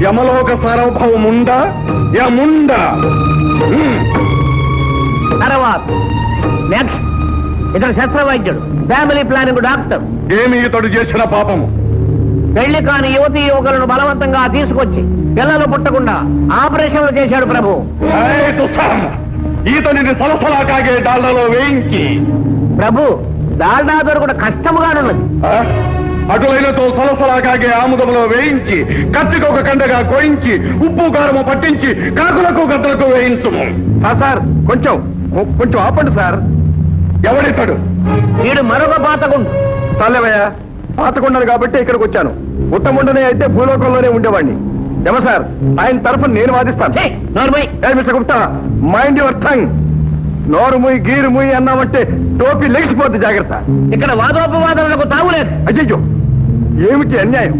యమలోక సార్వభౌముండా యముండా. తర్వాత నెక్స్ట్ ఇతడు శస్త్రవైద్యుడు, family planning doctor. ఏమి ఇతడు చేసిన పాపము? పెళ్లి కాని యువతీ యువకులను బలవంతంగా తీసుకొచ్చి పిల్లలు పుట్టకుండా ఆపరేషన్లు చేశాడు ప్రభు. ఏయ్ దుస్సాహం! ఈతనిని సలసలా కాగే డాళ్లలో వేయించి ప్రభు డాల్డా దొరకడం కష్టముగానున్నది. అటులైనతో సలసలా కాగే ఆముదములో వేయించి కత్తికి ఒక కండగా కోయించి ఉప్పు కారము పట్టించి కాకులకు గద్దలకు వేయించుము. సార్ కొంచెం కొంచెం ఆపండి సార్. ఎవడితాడు? వీడు మరొక పాతకుండు. చాలేవయ్యా, పాతకుండను కాబట్టి ఇక్కడికి వచ్చాను. ఉత్తముండనే అయితే భూలోకంలోనే ఉండేవాడిని. ఏమో సార్, ఆయన తరఫున నేను వాదిస్తాను. Mister Gupta, mind your tongue. నోరు ముయ్ గీరు ముయ్ అన్నామంటే టోపీ లెగిసిపోద్ది, జాగ్రత్త. ఇక్కడ వాదోపవాదనలకు తావులేదు. అయ్యో, ఏమిటి అన్యాయం!